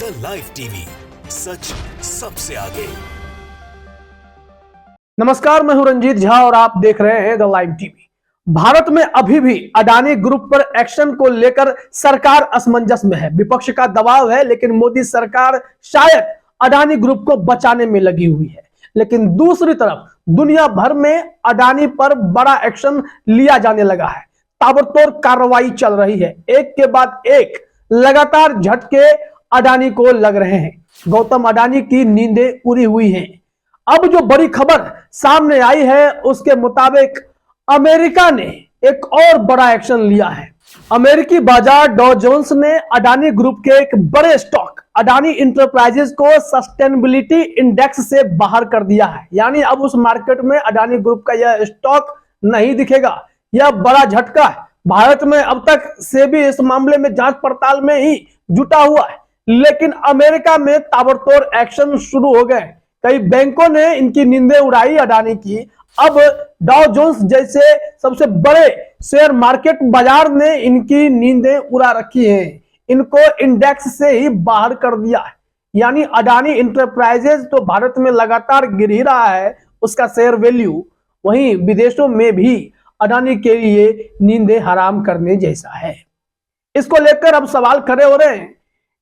The live TV, सच सबसे आगे। नमस्कार, मैं हूं रंजीत झा और आप देख रहे हैं द लाइव टीवी। भारत में अभी भी अडानी ग्रुप पर एक्शन को लेकर सरकार असमंजस में है। विपक्ष का दबाव है, लेकिन मोदी सरकार शायद अडानी ग्रुप को बचाने में लगी हुई है। लेकिन दूसरी तरफ दुनिया भर में अडानी पर बड़ा एक्शन लिया जाने लगा है। ताबड़तोड़ कार्रवाई चल रही है। एक के बाद एक लगातार झटके अडानी को लग रहे हैं। गौतम अडानी की नींदें उड़ी हुई हैं। अब जो बड़ी खबर सामने आई है उसके मुताबिक अमेरिका ने एक और बड़ा एक्शन लिया है। अमेरिकी बाजार डॉ जोन्स ने अडानी ग्रुप के एक बड़े स्टॉक अडानी इंटरप्राइजेज को सस्टेनेबिलिटी इंडेक्स से बाहर कर दिया है। यानी अब उस मार्केट में अडानी ग्रुप का यह स्टॉक नहीं दिखेगा। यह बड़ा झटका है। भारत में अब तक सेबी इस मामले में जांच पड़ताल में ही जुटा हुआ है, लेकिन अमेरिका में ताबड़तोड़ एक्शन शुरू हो गए। कई बैंकों ने इनकी नींदें उड़ाई अडानी की। अब डॉ जोन्स जैसे सबसे बड़े शेयर मार्केट बाजार ने इनकी नींदें उड़ा रखी हैं। इनको इंडेक्स से ही बाहर कर दिया है। यानी अडानी इंटरप्राइजेज तो भारत में लगातार गिर ही रहा है उसका शेयर वैल्यू, वहीं विदेशों में भी अडानी के लिए नींदें हराम करने जैसा है। इसको लेकर अब सवाल खड़े हो रहे हैं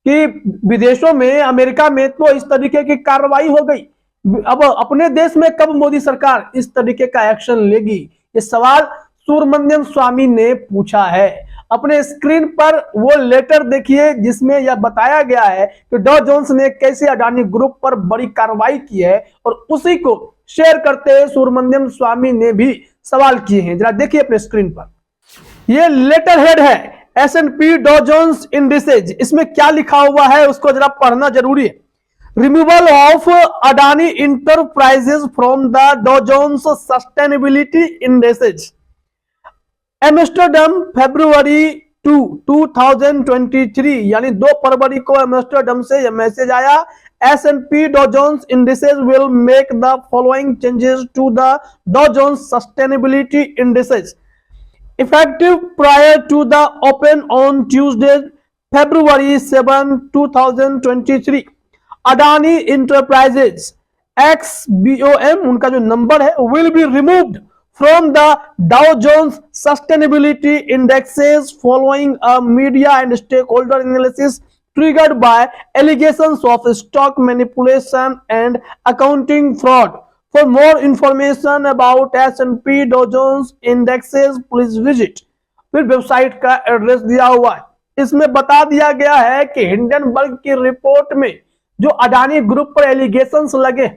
कि विदेशों में, अमेरिका में तो इस तरीके की कार्रवाई हो गई, अब अपने देश में कब मोदी सरकार इस तरीके का एक्शन लेगी? ये सवाल सुब्रमण्यम स्वामी ने पूछा है। अपने स्क्रीन पर वो लेटर देखिए जिसमें यह बताया गया है कि डॉ जोन्स ने कैसे अडानी ग्रुप पर बड़ी कार्रवाई की है, और उसी को शेयर करते हुए सुब्रमण्यम स्वामी ने भी सवाल किए हैं। जरा देखिए अपने स्क्रीन पर। ये लेटर हेड है S&P डॉ जोन्स इंडिसेज। इसमें क्या लिखा हुआ है उसको जरा पढ़ना जरूरी है। Removal of Adani enterprises from the डॉ जोन्स सस्टेनेबिलिटी इंडेसेज। एम्स्टरडम फरवरी 2, 2023, यानी 2 फरवरी को एम्स्टरडम से यह मैसेज आया। S&P Dow Jones Indices will make the following changes to the Dow Jones Sustainability Indices effective prior to the open on Tuesday, February 7, 2023. Adani Enterprises XBOM, उनका जो number है, will be removed from the Dow Jones Sustainability Indexes following a media and stakeholder analysis triggered by allegations of stock manipulation and accounting fraud. For more information about S&P Dow Jones Indexes, please visit। फिर website का address दिया हुआ है। इसमें बता दिया गया है कि हिंडनबर्ग की रिपोर्ट में जो अडानी ग्रुप पर एलिगेशंस लगे,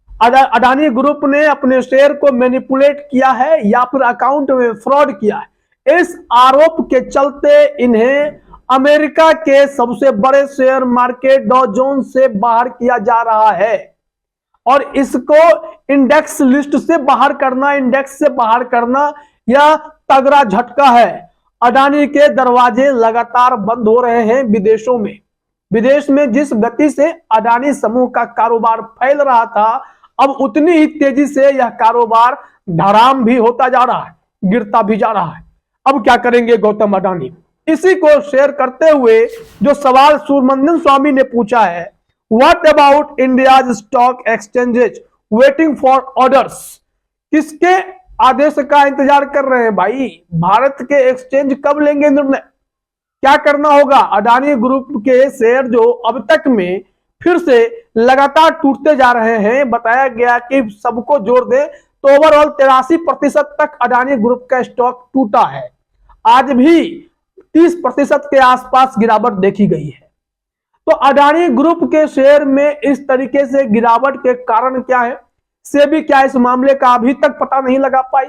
अडानी ग्रुप ने अपने शेयर को मैनिपुलेट किया है या फिर अकाउंट में फ्रॉड किया है। इस आरोप के चलते इन्हें अमेरिका के सबसे बड़े शेयर मार्केट डॉ जोन्स से बाहर किया जा रहा है, और इसको इंडेक्स लिस्ट से बाहर करना, इंडेक्स से बाहर करना, यह तगड़ा झटका है। अडानी के दरवाजे लगातार बंद हो रहे हैं विदेशों में। विदेश में जिस गति से अडानी समूह का कारोबार फैल रहा था, अब उतनी ही तेजी से यह कारोबार धराम भी होता जा रहा है, गिरता भी जा रहा है। अब क्या करेंगे गौतम अडानी? इसी को शेयर करते हुए जो सवाल सुब्रमण्यम स्वामी ने पूछा है, what about India's stock exchanges waiting for orders? किसके आदेश का इंतजार कर रहे हैं भाई? भारत के एक्सचेंज कब लेंगे निर्णय? क्या करना होगा? अडानी ग्रुप के शेयर जो अब तक में फिर से लगातार टूटते जा रहे हैं, बताया गया कि सबको जोड़ दे तो ओवरऑल 83% तक अडानी ग्रुप का स्टॉक टूटा है। आज भी 30% के आसपास गिरावट देखी गई है। तो अडानी ग्रुप के शेयर में इस तरीके से गिरावट के कारण क्या है, सेबी क्या इस मामले का अभी तक पता नहीं लगा पाई।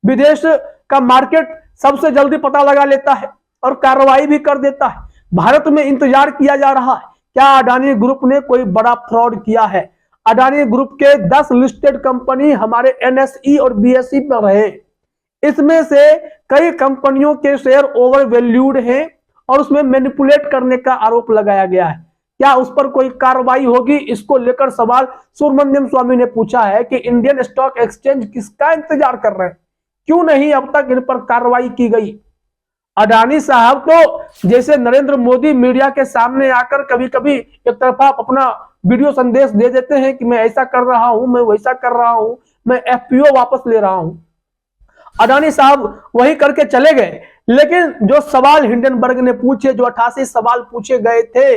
विदेश का मार्केट सबसे जल्दी पता लगा लेता है और कार्रवाई भी कर देता है। भारत में इंतजार किया जा रहा है, क्या अडानी ग्रुप ने कोई बड़ा फ्रॉड किया है? अडानी ग्रुप के 10 लिस्टेड कंपनी हमारे NSE और BSE पर रहे। इसमें से कई कंपनियों के शेयर ओवर वैल्यूड हैं और उसमें मैनिपुलेट करने का आरोप लगाया गया है। क्या उस पर कोई कार्रवाई होगी? इसको लेकर सवाल सुब्रमण्यम स्वामी ने पूछा है कि इंडियन स्टॉक एक्सचेंज किसका इंतजार कर रहे हैं, क्यों नहीं अब तक इन पर कार्रवाई की गई? अडानी साहब तो जैसे नरेंद्र मोदी मीडिया के सामने आकर कभी कभी एक तरफा अपना वीडियो संदेश दे देते हैं कि मैं ऐसा कर रहा हूं, मैं वैसा कर रहा हूं, मैं एफपीओ वापस ले रहा हूं। अडानी साहब वही करके चले गए, लेकिन जो सवाल हिंडनबर्ग ने पूछे, जो 88 सवाल पूछे गए थे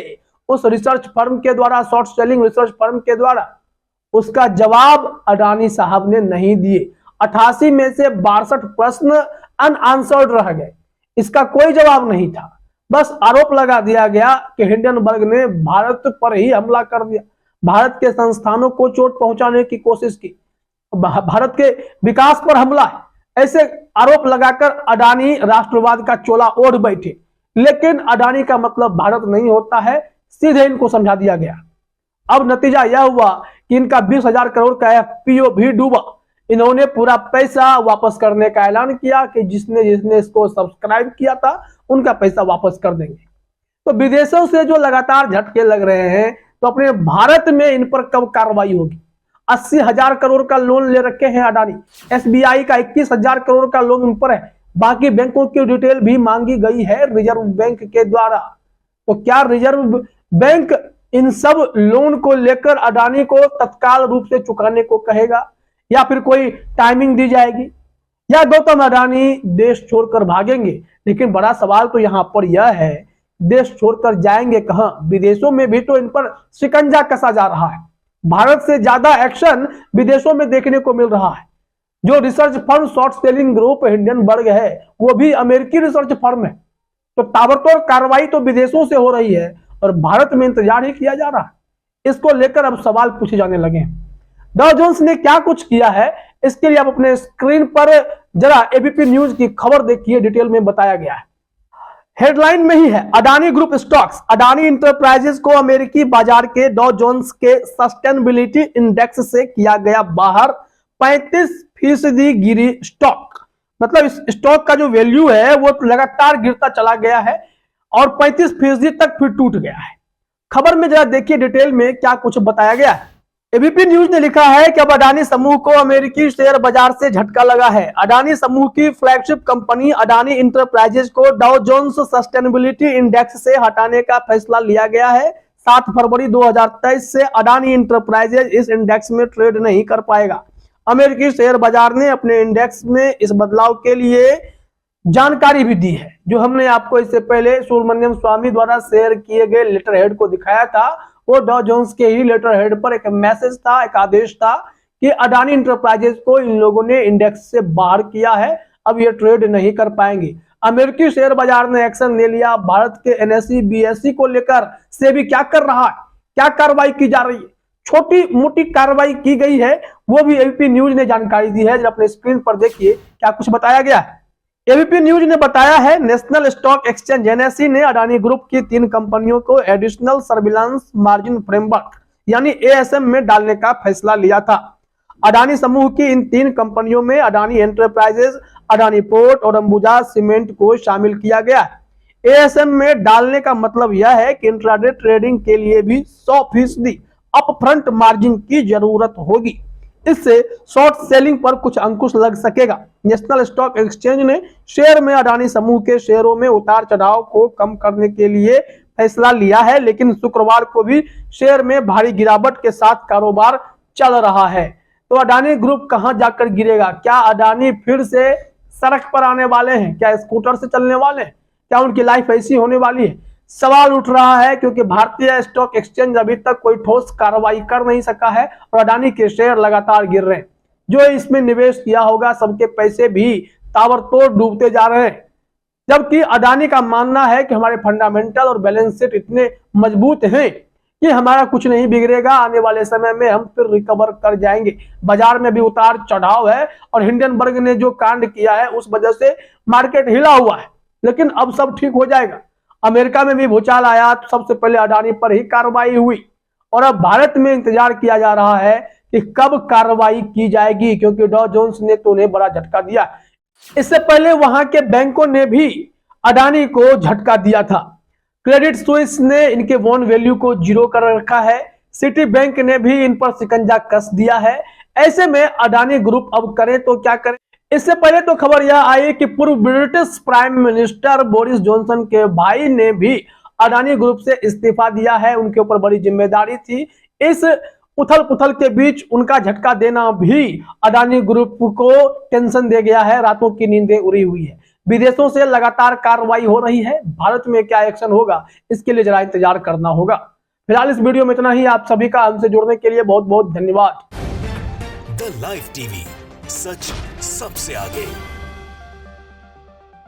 उस रिसर्च फर्म के द्वारा, शॉर्ट सेलिंग रिसर्च फर्म के द्वारा, उसका जवाब अडानी साहब ने नहीं दिए। 88 में से 62 प्रश्न अनआंसर्ड रह गए, इसका कोई जवाब नहीं था। बस आरोप लगा दिया गया कि हिंडनबर्ग ने भारत पर ही हमला कर दिया, भारत के संस्थानों को चोट पहुंचाने की कोशिश की, भारत के विकास पर हमला है, ऐसे आरोप लगाकर अडानी राष्ट्रवाद का चोला ओढ़ बैठे। लेकिन अडानी का मतलब भारत नहीं होता है, सीधे इनको समझा दिया गया। अब नतीजा यह हुआ कि इनका 20,000 करोड़ का एफपीओ भी डूबा। इन्होंने पूरा पैसा वापस करने का ऐलान किया कि जिसने जिसने इसको सब्सक्राइब किया था उनका पैसा वापस कर देंगे। तो विदेशों से जो लगातार झटके लग रहे हैं, तो अपने भारत में इन पर कब कार्रवाई होगी? 80,000 करोड़ का लोन ले रखे हैं अडानी, एसबीआई का 21,000 करोड़ का लोन उन पर है, बाकी बैंकों की डिटेल भी मांगी गई है रिजर्व बैंक के द्वारा। तो क्या रिजर्व बैंक इन सब लोन को लेकर अडानी को तत्काल रूप से चुकाने को कहेगा, या फिर कोई टाइमिंग दी जाएगी, या गौतम अडानी देश छोड़कर भागेंगे? लेकिन बड़ा सवाल तो यहां पर यह है, देश छोड़कर जाएंगे कहां? विदेशों में भी तो इन पर शिकंजा कसा जा रहा है। भारत से ज्यादा एक्शन विदेशों में देखने को मिल रहा है। जो research firm short selling group Hindenburg है, वो भी अमेरिकी रिसर्च फर्म है। तो ताबड़तोड़ कार्रवाई तो विदेशों से हो रही है और भारत में इंतजार ही किया जा रहा है। इसको लेकर अब सवाल पूछे जाने लगे हैं। डॉ जोन्स ने क्या कुछ किया है, इसके लिए आप अपने स्क्रीन पर जरा एबीपी न्यूज की खबर देखिए, डिटेल में बताया गया है। हेडलाइन में ही है, Adani group stocks, Adani enterprises को अमेरिकी बाजार के डॉ जोन्स के सस्टेनेबिलिटी इंडेक्स से किया गया बाहर, 35% गिरी स्टॉक। मतलब इस स्टॉक का जो वैल्यू है वो लगातार गिरता चला गया है और 35% तक फिर टूट गया है। खबर में जरा देखिए डिटेल में क्या कुछ बताया गया है। एबीपी न्यूज ने लिखा है कि अब अडानी समूह को अमेरिकी शेयर बाजार से झटका लगा है। अडानी समूह की फ्लैगशिप कंपनी अडानी इंटरप्राइजेज को डॉ जोन्स सस्टेनेबिलिटी इंडेक्स से हटाने का फैसला लिया गया है। 7 फरवरी 2023 से अडानी इंटरप्राइजेज इस इंडेक्स में ट्रेड नहीं कर पाएगा। अमेरिकी शेयर बाजार ने अपने इंडेक्स में इस बदलाव के लिए जानकारी भी दी है, जो हमने आपको इससे पहले सुब्रमण्यम स्वामी द्वारा शेयर किए गए लेटर हेड को दिखाया था। वो डॉ जोन्स के ही लेटर हेड पर एक मैसेज था, एक आदेश था कि अडानी इंटरप्राइजेज को इन लोगों ने इंडेक्स से बाहर किया है, अब ये ट्रेड नहीं कर पाएंगे। अमेरिकी शेयर बाजार ने एक्शन ले लिया। भारत के एनएसई बीएसई को लेकर सेबी क्या कर रहा है, क्या कार्रवाई की जा रही है, छोटी मोटी कार्रवाई की गई है, वो भी एबीपी न्यूज ने जानकारी दी है। जब अपने स्क्रीन पर देखिए क्या कुछ बताया गया है। एबीपी न्यूज ने बताया है, नेशनल स्टॉक एक्सचेंज एनएसई ने अडानी ग्रुप की 3 कंपनियों को एडिशनल सर्विलांस मार्जिन फ्रेमवर्क यानी एएसएम में डालने का फैसला लिया था। अडानी समूह की इन 3 कंपनियों में अडानी एंटरप्राइजेज, अडानी पोर्ट और अंबुजा सीमेंट को शामिल किया गया है। एएसएम में डालने का मतलब यह है कि इंट्राडे ट्रेडिंग के लिए भी 100% अपफ्रंट मार्जिन की जरूरत होगी। इससे शॉर्ट सेलिंग पर कुछ अंकुश लग सकेगा। नेशनल स्टॉक एक्सचेंज ने शेयर में अडानी समूह के शेयरों में उतार चढ़ाव को कम करने के लिए फैसला लिया है, लेकिन शुक्रवार को भी शेयर में भारी गिरावट के साथ कारोबार चल रहा है। तो अडानी ग्रुप कहां जाकर गिरेगा? क्या अडानी फिर से सड़क पर आने वाले हैं? क्या स्कूटर से चलने वाले हैं? क्या उनकी लाइफ ऐसी होने वाली है? सवाल उठ रहा है, क्योंकि भारतीय स्टॉक एक्सचेंज अभी तक कोई ठोस कार्रवाई कर नहीं सका है और अडानी के शेयर लगातार गिर रहे हैं। जो इसमें निवेश किया होगा सबके पैसे भी ताबड़तोड़ डूबते जा रहे हैं, जबकि अडानी का मानना है कि हमारे फंडामेंटल और बैलेंस शीट इतने मजबूत हैं कि हमारा कुछ नहीं बिगड़ेगा, आने वाले समय में हम फिर रिकवर कर जाएंगे। बाजार में भी उतार चढ़ाव है और हिंडनबर्ग ने जो कांड किया है उस वजह से मार्केट हिला हुआ है, लेकिन अब सब ठीक हो जाएगा। अमेरिका में भी भूचाल आया तो सबसे पहले अडानी पर ही कार्रवाई हुई और अब भारत में इंतजार किया जा रहा है कि कब कार्रवाई की जाएगी, क्योंकि डॉ जोन्स ने तो उन्हें बड़ा झटका दिया। इससे पहले वहां के बैंकों ने भी अडानी को झटका दिया था। क्रेडिट स्विस ने इनके बॉन्ड वैल्यू को 0 कर रखा है। सिटी बैंक ने भी इन पर शिकंजा कस दिया है। ऐसे में अडानी ग्रुप अब करे तो क्या करे? इससे पहले तो खबर यह आई कि पूर्व British prime minister Boris Johnson के भाई ने भी अडानी ग्रुप से इस्तीफा दिया है। उनके ऊपर बड़ी जिम्मेदारी थी। इस उथल पुथल के बीच उनका झटका देना भी अडानी ग्रुप को टेंशन दे गया है। रातों की नींदें उड़ी हुई है। विदेशों से लगातार कार्रवाई हो रही है। भारत में क्या एक्शन होगा, इसके लिए जरा इंतजार करना होगा। फिलहाल इस वीडियो में इतना ही। आप सभी का हमसे जुड़ने के लिए बहुत बहुत धन्यवाद। द लाइव टीवी, सच सबसे आगे।